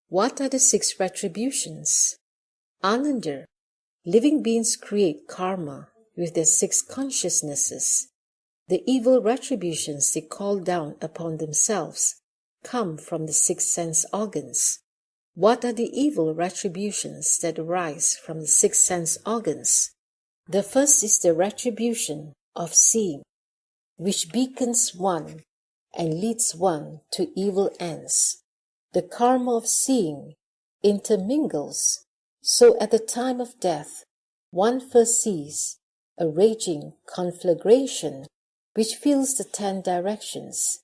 What are the 6 retributions? Ananda, living beings create karma with their 6 consciousnesses. The evil retributions they call down upon themselves come from the 6 sense organs. What are the evil retributions that arise from the 6 sense organs? The first is the retribution of seeing, which beacons one and leads one to evil ends. The karma of seeing intermingles, so at the time of death, one first sees a raging conflagration which fills the 10 directions.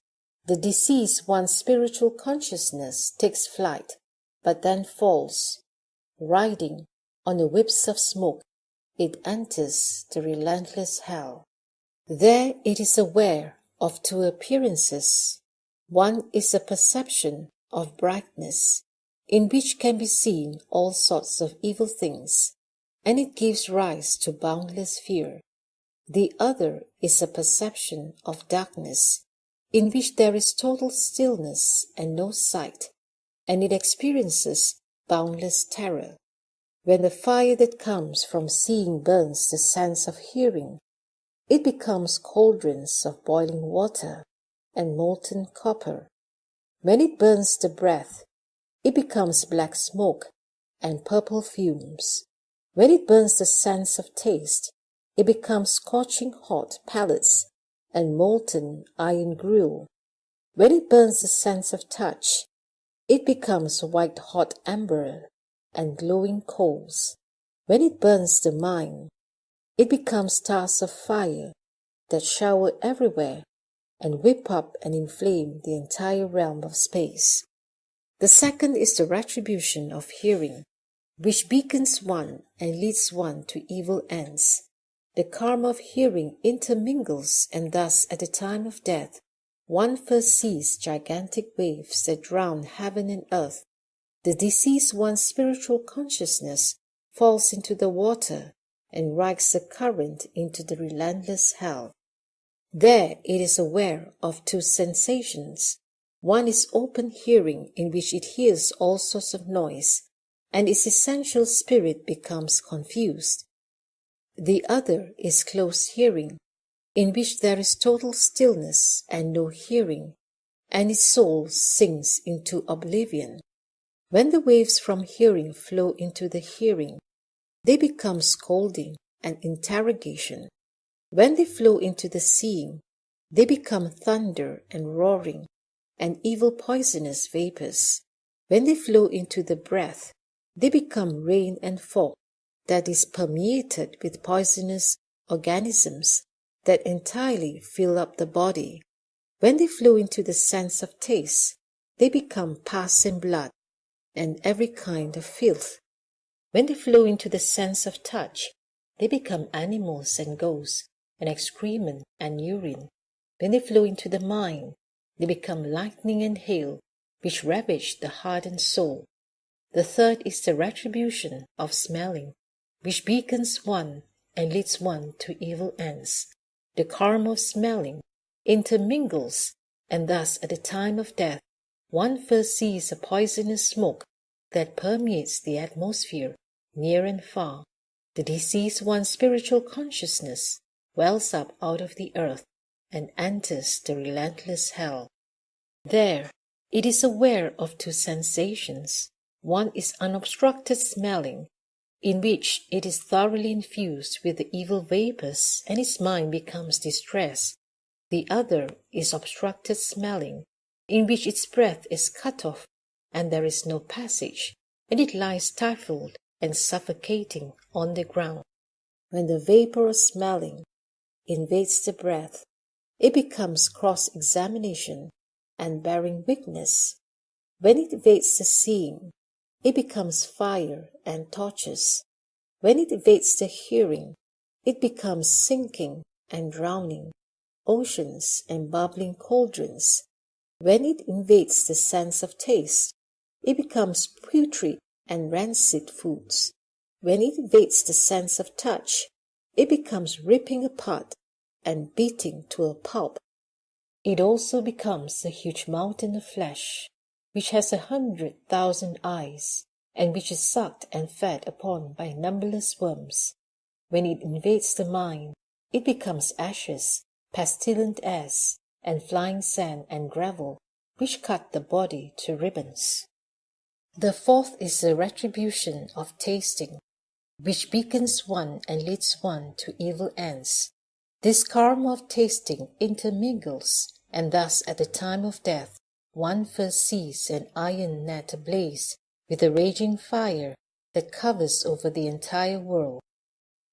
The deceased one's spiritual consciousness takes flight, but then falls. Riding on the whips of smoke, it enters the relentless hell. There it is aware of 2 appearances. One is a perception of brightness, in which can be seen all sorts of evil things, and it gives rise to boundless fear. The other is a perception of darkness, in which there is total stillness and no sight, and it experiences boundless terror. When the fire that comes from seeing burns the sense of hearing, it becomes cauldrons of boiling water and molten copper. When it burns the breath, it becomes black smoke and purple fumes. When it burns the sense of taste, it becomes scorching hot pellets and molten iron gruel. When it burns the sense of touch, it becomes white hot amber and glowing coals. When it burns the mind, it becomes stars of fire that shower everywhere and whip up and inflame the entire realm of space. The second is the retribution of hearing, which beacons one and leads one to evil ends. The karma of hearing intermingles, and thus at the time of death, one first sees gigantic waves that drown heaven and earth. The deceased one's spiritual consciousness falls into the water and rides the current into the relentless hell. There it is aware of 2 sensations. One is open hearing, in which it hears all sorts of noise, and its essential spirit becomes confused. The other is closed hearing, in which there is total stillness and no hearing, and its soul sinks into oblivion. When the waves from hearing flow into the hearing, they become scolding and interrogation. When they flow into the seeing, they become thunder and roaring and evil poisonous vapors. When they flow into the breath, they become rain and fog that is permeated with poisonous organisms that entirely fill up the body. When they flow into the sense of taste, they become pus and blood and every kind of filth. When they flow into the sense of touch, they become animals and ghosts and excrement and urine. When they flow into the mind, they become lightning and hail, which ravage the heart and soul. The third is the retribution of smelling, which beacons one and leads one to evil ends. The karma of smelling intermingles, and thus at the time of death, one first sees a poisonous smoke that permeates the atmosphere near and far. The deceased one's spiritual consciousness wells up out of the earth and enters the relentless hell. There, it is aware of 2 sensations. One is unobstructed smelling, in which it is thoroughly infused with the evil vapors and its mind becomes distressed. The other is obstructed smelling, in which its breath is cut off and there is no passage, and it lies stifled and suffocating on the ground. When the vapor of smelling invades the breath, it becomes cross-examination and bearing witness. When it invades the seeing, it becomes fire and torches. When it invades the hearing, it becomes sinking and drowning, oceans and bubbling cauldrons. When it invades the sense of taste, it becomes putrid and rancid foods. When it invades the sense of touch, it becomes ripping apart and beating to a pulp. It also becomes a huge mountain of flesh. which has 100,000 eyes, and which is sucked and fed upon by numberless worms. When it invades the mind, it becomes ashes, pestilent airs, and flying sand and gravel, which cut the body to ribbons. The fourth is the retribution of tasting, which beacons one and leads one to evil ends. This karma of tasting intermingles, and thus at the time of death, one first sees an iron net ablaze with a raging fire that covers over the entire world.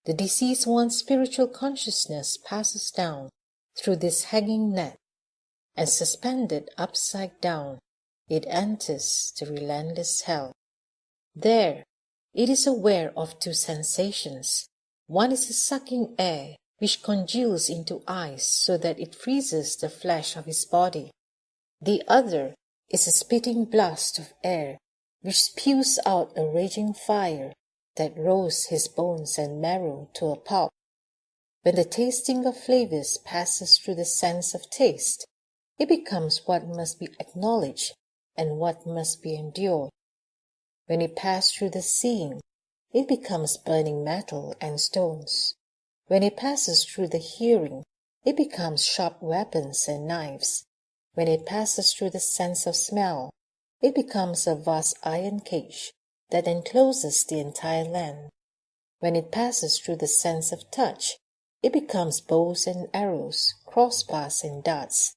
The deceased one's spiritual consciousness passes down through this hanging net, and suspended upside down, it enters the relentless hell. There, it is aware of two sensations. One is the sucking air, which congeals into ice so that it freezes the flesh of his body. The other is a spitting blast of air, which spews out a raging fire that roasts his bones and marrow to a pulp. When the tasting of flavors passes through the sense of taste, it becomes what must be acknowledged and what must be endured. When it passes through the seeing, it becomes burning metal and stones. When it passes through the hearing, it becomes sharp weapons and knives. When it passes through the sense of smell, it becomes a vast iron cage that encloses the entire land. When it passes through the sense of touch, it becomes bows and arrows, crossbars and darts.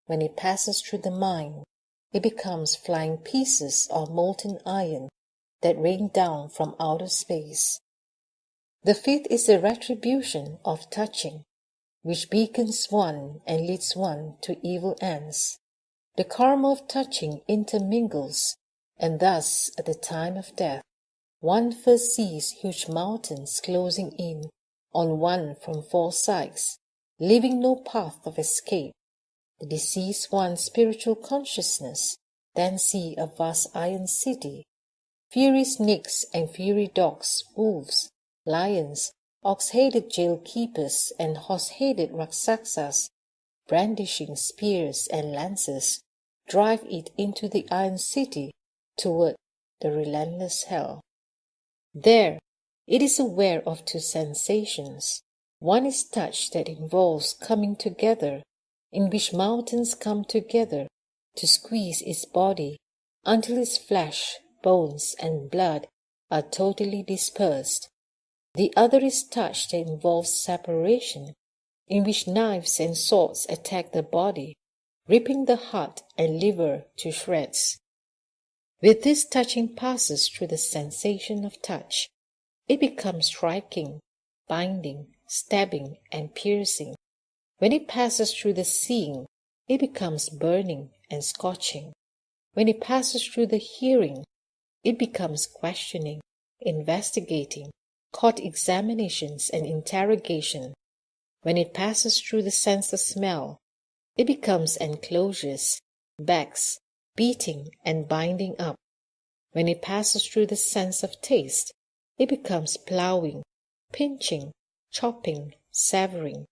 When it passes through the mind, it becomes flying pieces of molten iron that rain down from outer space. The fifth is the retribution of touching, which beacons one and leads one to evil ends. The karma of touching intermingles, and thus, at the time of death, one first sees huge mountains closing in on one from four sides, leaving no path of escape. The deceased one's spiritual consciousness then see a vast iron city, fiery snakes and fiery dogs, wolves, lions, ox-headed jail-keepers and horse-headed raksasas, brandishing spears and lances, drive it into the iron city toward the relentless hell. There, it is aware of two sensations. One is touch that involves coming together, in which mountains come together to squeeze its body until its flesh, bones, and blood are totally dispersed. The other is touch that involves separation, in which knives and swords attack the body, ripping the heart and liver to shreds. With this touching passes through the sensation of touch, it becomes striking, binding, stabbing, and piercing. When it passes through the seeing, it becomes burning and scorching. When it passes through the hearing, it becomes questioning, investigating, court examinations and interrogation. When it passes through the sense of smell, it becomes enclosures, bags, beating and binding up. When it passes through the sense of taste, it becomes plowing, pinching, chopping, severing.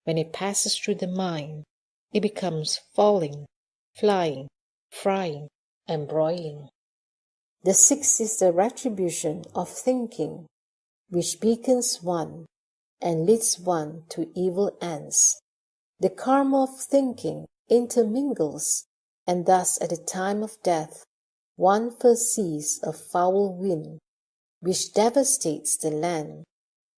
When it passes through the mind, it becomes falling, flying, frying, and broiling. The sixth is the retribution of thinking, which beacons one and leads one to evil ends. The karma of thinking intermingles, and thus at the time of death, one first sees a foul wind, which devastates the land.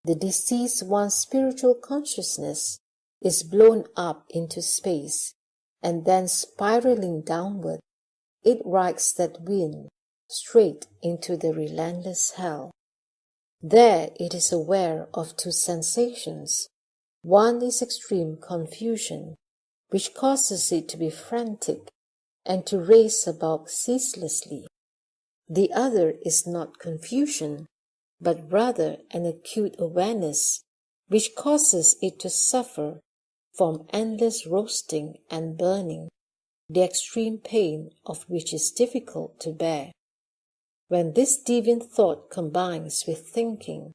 The deceased one's spiritual consciousness is blown up into space, and then spiraling downward, it rides that wind straight into the relentless hell. There it is aware of two sensations. One is extreme confusion, which causes it to be frantic and to race about ceaselessly. The other is not confusion, but rather an acute awareness, which causes it to suffer from endless roasting and burning, the extreme pain of which is difficult to bear. When this deviant thought combines with thinking,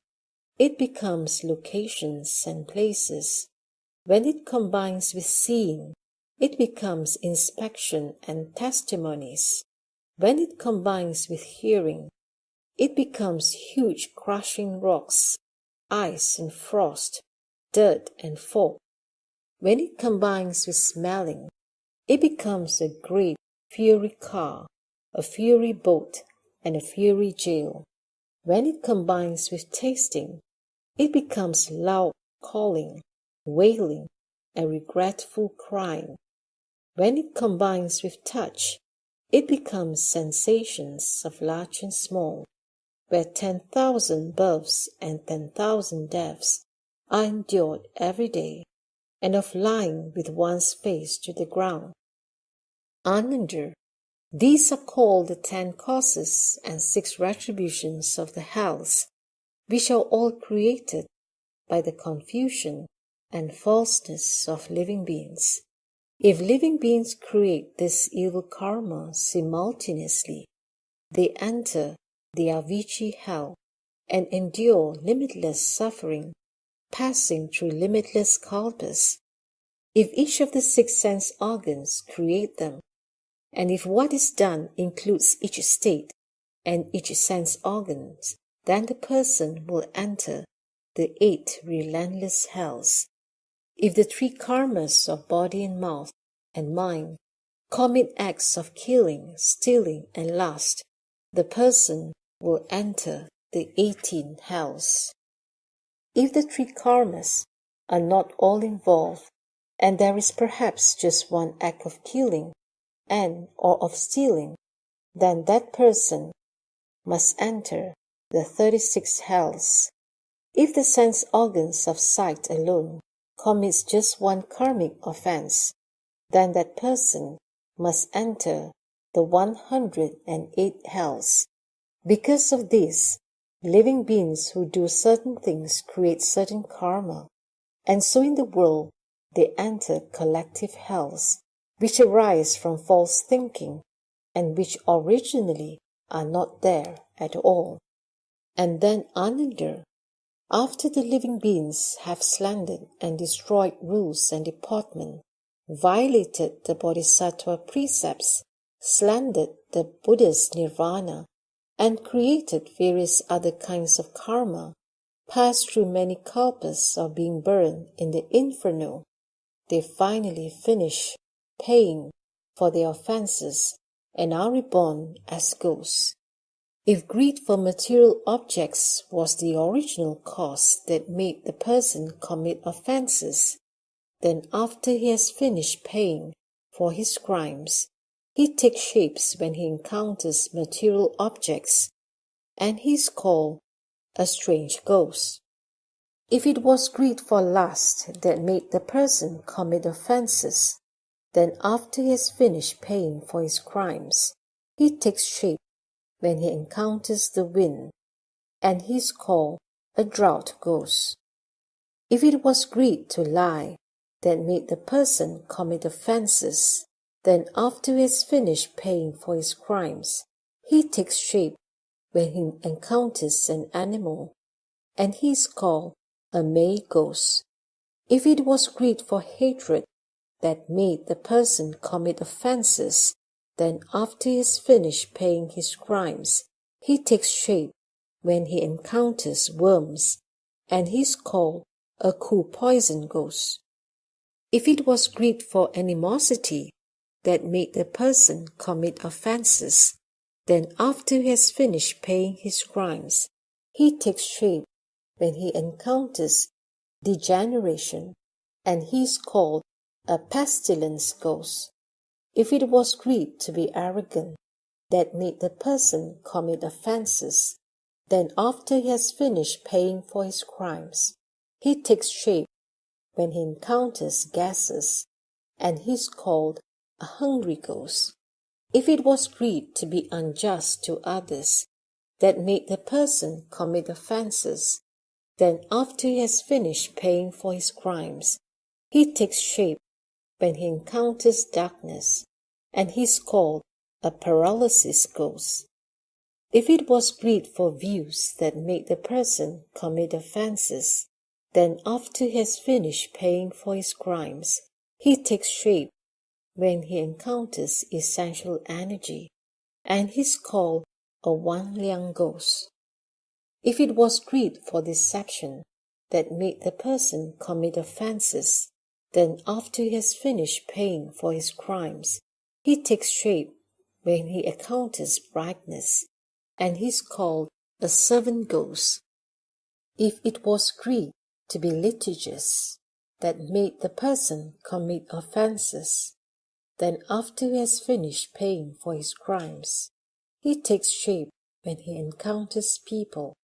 it becomes locations and places. When it combines with seeing, it becomes inspection and testimonies. When it combines with hearing, it becomes huge crushing rocks, ice and frost, dirt and fog. When it combines with smelling, it becomes a great fiery car, a fiery boat, and a fiery jail. When it combines with tasting, it becomes loud calling, wailing, and regretful crying. When it combines with touch, it becomes sensations of large and small, where 10,000 births and 10,000 deaths are endured every day, and of lying with one's face to the ground. Ananda, these are called the 10 causes and 6 retributions of the hells, which are all created by the confusion and falseness of living beings. If living beings create this evil karma simultaneously, they enter the Avicii hell and endure limitless suffering, passing through limitless kalpas. If each of the 6 sense organs create them, and if what is done includes each state and each sense organ, then the person will enter the 8 relentless hells. If the 3 karmas of body and mouth and mind commit acts of killing, stealing, and lust, the person will enter the 18 hells. If the 3 karmas are not all involved, and there is perhaps just one act of killing and or of stealing, then that person must enter the 36 hells. If the sense organs of sight alone commits just one karmic offense, then that person must enter the 108 hells. Because of this, living beings who do certain things create certain karma, and so in the world they enter collective hells, which arise from false thinking, and which originally are not there at all. And then Ananda, after the living beings have slandered and destroyed rules and deportment, violated the Bodhisattva precepts, slandered the Buddha's nirvana, and created various other kinds of karma, passed through many kalpas of being burned in the inferno, they finally finish paying for their offenses and are reborn as ghosts. If greed for material objects was the original cause that made the person commit offenses, then after he has finished paying for his crimes, he takes shapes when he encounters material objects, and he is called a strange ghost. If it was greed for lust that made the person commit offenses, then after he has finished paying for his crimes, he takes shape when he encounters the wind, and he is called a drought ghost. If it was greed to lie that made the person commit offenses, then after he has finished paying for his crimes, he takes shape when he encounters an animal, and he is called a May ghost. If it was greed for hatred that made the person commit offenses, then after he has finished paying his crimes, he takes shape when he encounters worms, and he is called a cool poison ghost. If it was greed for animosity that made the person commit offenses, then after he has finished paying his crimes, he takes shape when he encounters degeneration, and he is called a pestilence ghost. If it was greed to be arrogant that made the person commit offenses, then after he has finished paying for his crimes, he takes shape when he encounters gases, and he is called a hungry ghost. If it was greed to be unjust to others that made the person commit offenses, then after he has finished paying for his crimes, he takes shape when he encounters darkness, and he is called a paralysis ghost. If it was greed for views that made the person commit offenses, then after he has finished paying for his crimes, he takes shape when he encounters essential energy, and he's called a Wan Liang ghost. If it was greed for deception that made the person commit offenses, then after he has finished paying for his crimes, he takes shape when he encounters brightness, and he's called a servant ghost. If it was greed to be litigious that made the person commit offenses, then after he has finished paying for his crimes, he takes shape when he encounters people,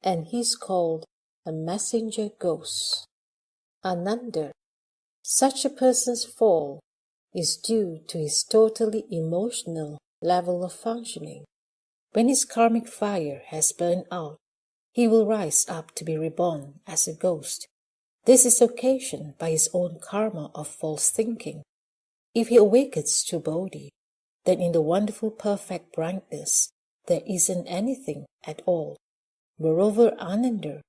and he's called a messenger ghost. Ananda, such a person's fall is due to his totally emotional level of functioning. When his karmic fire has burned out, he will rise up to be reborn as a ghost. This is occasioned by his own karma of false thinking. If he awakens to Bodhi, then in the wonderful perfect brightness, there isn't anything at all. Moreover, Ananda,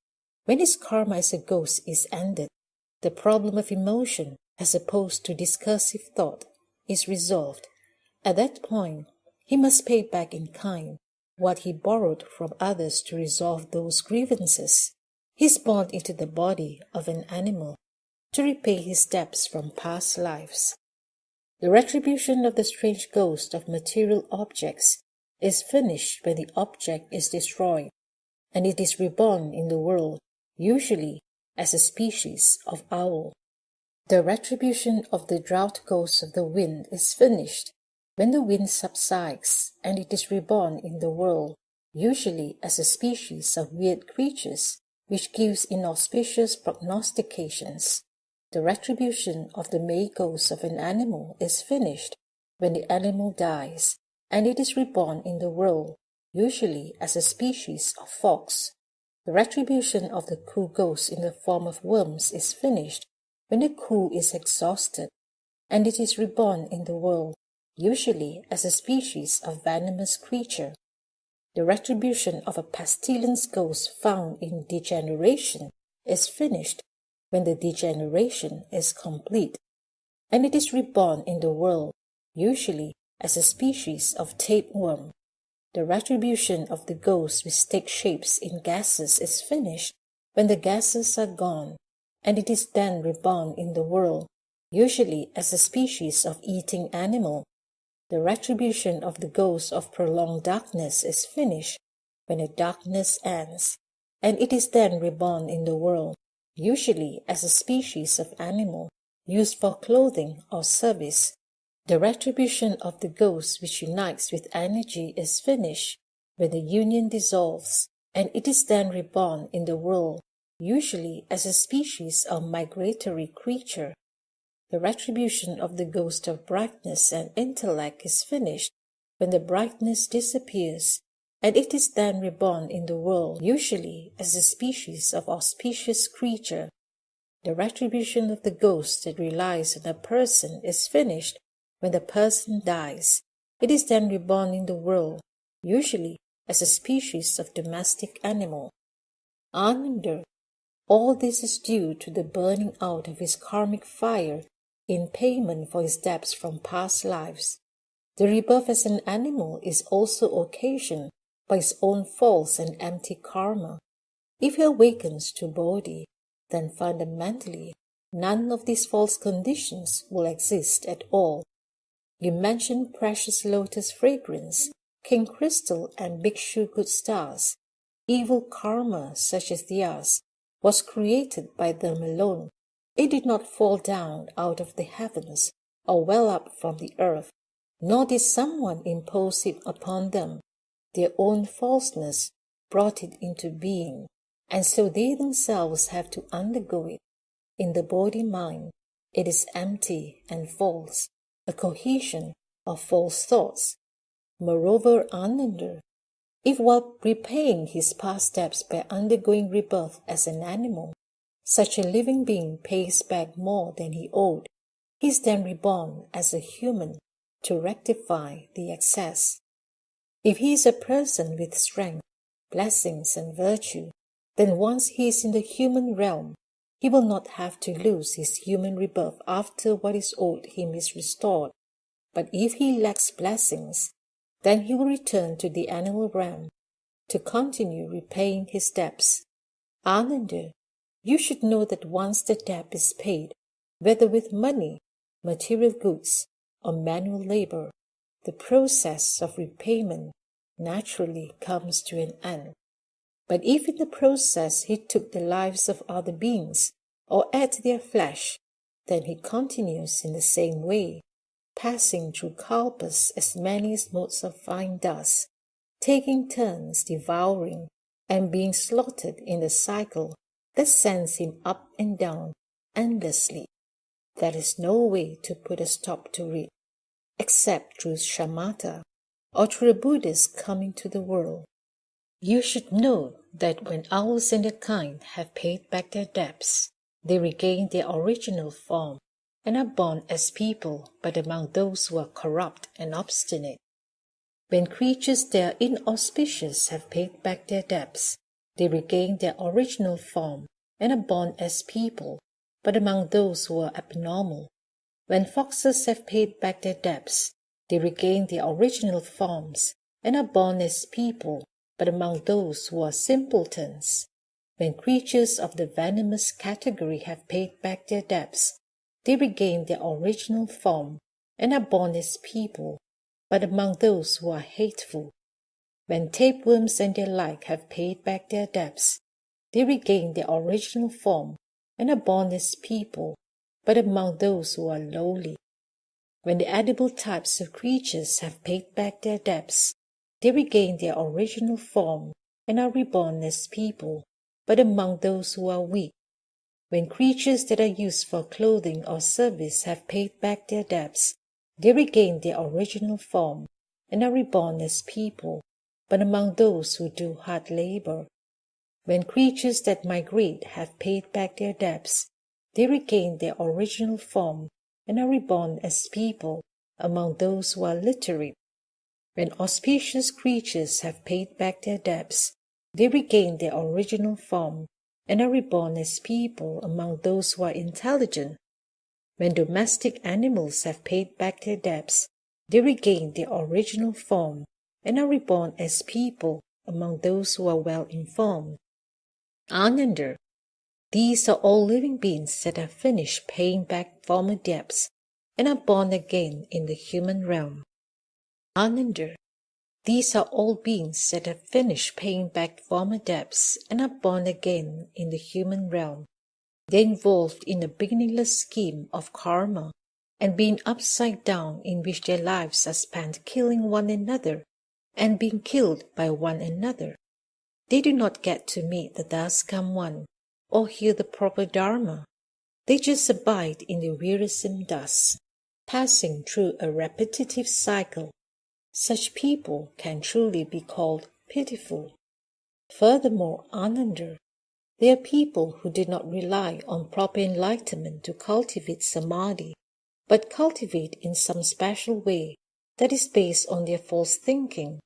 when his karma as a ghost is ended, the problem of emotion, as opposed to discursive thought, is resolved. At that point, he must pay back in kind what he borrowed from others to resolve those grievances. He is born into the body of an animal to repay his debts from past lives. The retribution of the strange ghost of material objects is finished when the object is destroyed, and it is reborn in the world, usually as a species of owl. The retribution of the drought ghost of the wind is finished when the wind subsides, and it is reborn in the world, usually as a species of weird creatures which gives inauspicious prognostications. The retribution of the May ghost of an animal is finished when the animal dies, and it is reborn in the world, usually as a species of fox. The retribution of the Ku ghost in the form of worms is finished when the Ku is exhausted, and it is reborn in the world, usually as a species of venomous creature. The retribution of a pestilence ghost found in degeneration is finished when the degeneration is complete, and it is reborn in the world, usually as a species of tapeworm. The retribution of the ghosts which take shapes in gases is finished when the gases are gone, and it is then reborn in the world, usually as a species of eating animal. The retribution of the ghost of prolonged darkness is finished when the darkness ends, and it is then reborn in the world, usually as a species of animal used for clothing or service. The retribution of the ghost which unites with energy is finished when the union dissolves, and it is then reborn in the world, usually as a species of migratory creature. The retribution of the ghost of brightness and intellect is finished when the brightness disappears, and it is then reborn in the world, usually as a species of auspicious creature. The retribution of the ghost that relies on a person is finished when the person dies. It is then reborn in the world, usually as a species of domestic animal. Ananda, all this is due to the burning out of his karmic fire in payment for his debts from past lives. The rebirth as an animal is also occasioned by his own false and empty karma. If he awakens to Bodhi, then fundamentally none of these false conditions will exist at all. You mentioned precious lotus fragrance, king crystal, and bhikshu good stars. Evil karma such as theirs was created by them alone. It did not fall down out of the heavens or well up from the earth, nor did someone impose it upon them. Their own falseness brought it into being, and so they themselves have to undergo it. In the body-mind, it is empty and false, a cohesion of false thoughts. Moreover, Ananda, if while repaying his past debts by undergoing rebirth as an animal, such a living being pays back more than he owed, he is then reborn as a human to rectify the excess. If he is a person with strength, blessings, and virtue, then once he is in the human realm, he will not have to lose his human rebirth after what is owed him is restored. But if he lacks blessings, Then he will return to the animal realm to continue repaying his debts. Ananda, you should know that once the debt is paid, whether with money, material goods, or manual labor, the process of repayment naturally comes to an end. But if in the process he took the lives of other beings or ate their flesh, then he continues in the same way, passing through kalpas as many as motes of fine dust, taking turns devouring and being slaughtered in the cycle that sends him up and down endlessly. There is no way to put a stop to it, except through shamatha or through the Buddha's coming to the world. You should know that when owls and their kind have paid back their debts, they regain their original form and are born as people, but among those who are corrupt and obstinate. When creatures that are inauspicious have paid back their debts, they regain their original form and are born as people, but among those who are abnormal. When foxes have paid back their debts, they regain their original forms and are born as people, but among those who are simpletons. When creatures of the venomous category have paid back their debts, they regain their original form and are born as people, but among those who are hateful. When tapeworms and their like have paid back their debts, they regain their original form and are born as people, but among those who are lowly. When the edible types of creatures have paid back their debts, they regain their original form and are reborn as people, but among those who are weak. When creatures that are used for clothing or service have paid back their debts, they regain their original form and are reborn as people, but among those who do hard labor. When creatures that migrate have paid back their debts, they regain their original form and are reborn as people among those who are literate. When auspicious creatures have paid back their debts, they regain their original form and are reborn as people among those who are intelligent. When domestic animals have paid back their debts, they regain their original form and are reborn as people among those who are well informed. Ananda, these are all living beings that have finished paying back former debts and are born again in the human realm. Ananda, these are all beings that have finished paying back former debts and are born again in the human realm. They are involved in a beginningless scheme of karma and being upside down in which their lives are spent killing one another and being killed by one another. They do not get to meet the Daskam one or hear the proper Dharma. They just abide in the wearisome dust, passing through a repetitive cycle. Such people can truly be called pitiful. Furthermore, Ananda, they are people who do not rely on proper enlightenment to cultivate samadhi, but cultivate in some special way that is based on their false thinking,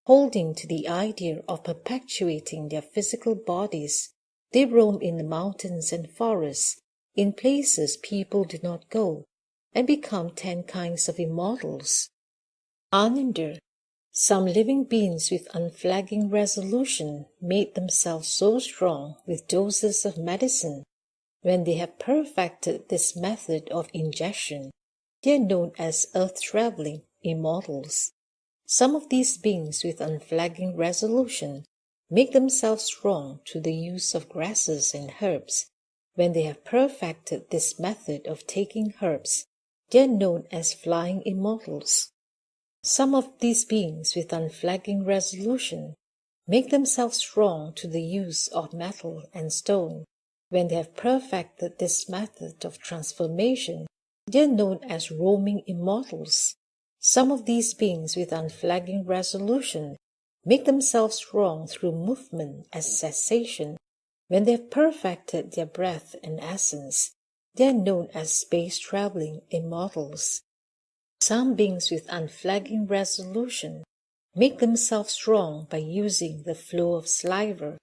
holding to the idea of perpetuating their physical bodies. They roam in the mountains and forests, in places people do not go, and become 10 kinds of immortals. Ananda, some living beings with unflagging resolution made themselves so strong with doses of medicine. When they have perfected this method of injection, they are known as earth-traveling immortals. Some of these beings with unflagging resolution make themselves strong through the use of grasses and herbs. When they have perfected this method of taking herbs, they are known as flying immortals. Some of these beings with unflagging resolution make themselves strong through the use of metal and stone. When they have perfected this method of transformation, they are known as roaming immortals. Some of these beings with unflagging resolution make themselves strong through movement as cessation. When they have perfected their breath and essence, they are known as space-traveling immortals. Some beings with unflagging resolution make themselves strong by using the flow of saliva.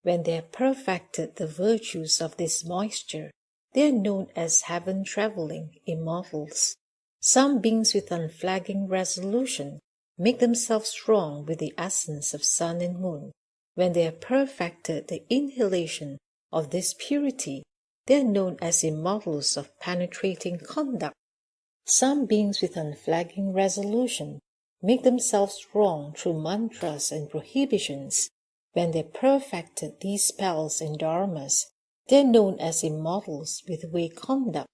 When they have perfected the virtues of this moisture, they are known as heaven-traveling immortals. Some beings with unflagging resolution make themselves strong with the essence of sun and moon. When they have perfected the inhalation of this purity, they are known as immortals of penetrating conduct. Some beings with unflagging resolution make themselves strong through mantras and prohibitions. When they perfected these spells and dharmas, they are known as immortals with way conduct.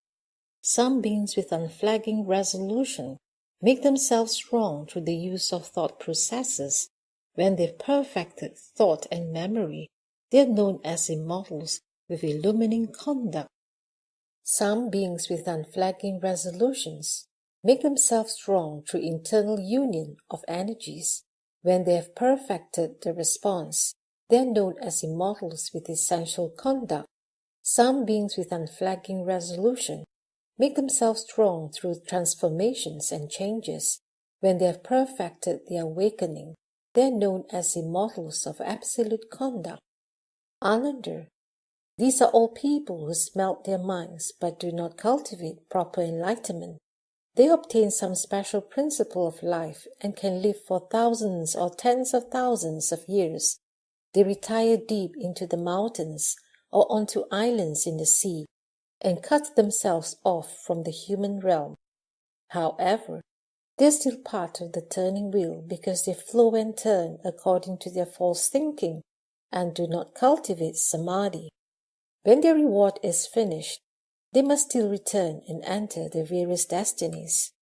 Some beings with unflagging resolution make themselves strong through the use of thought processes. When they've perfected thought and memory, they are known as immortals with illumining conduct. Some beings with unflagging resolutions make themselves strong through internal union of energies. When they have perfected the response, they are known as immortals with essential conduct. Some beings with unflagging resolution make themselves strong through transformations and changes. When they have perfected the awakening, they are known as immortals of absolute conduct. Ananda. These are all people who smelt their minds but do not cultivate proper enlightenment. They obtain some special principle of life and can live for thousands or tens of thousands of years. They retire deep into the mountains or onto islands in the sea and cut themselves off from the human realm. However, they are still part of the turning wheel because they flow and turn according to their false thinking and do not cultivate samadhi. When their reward is finished, they must still return and enter their various destinies.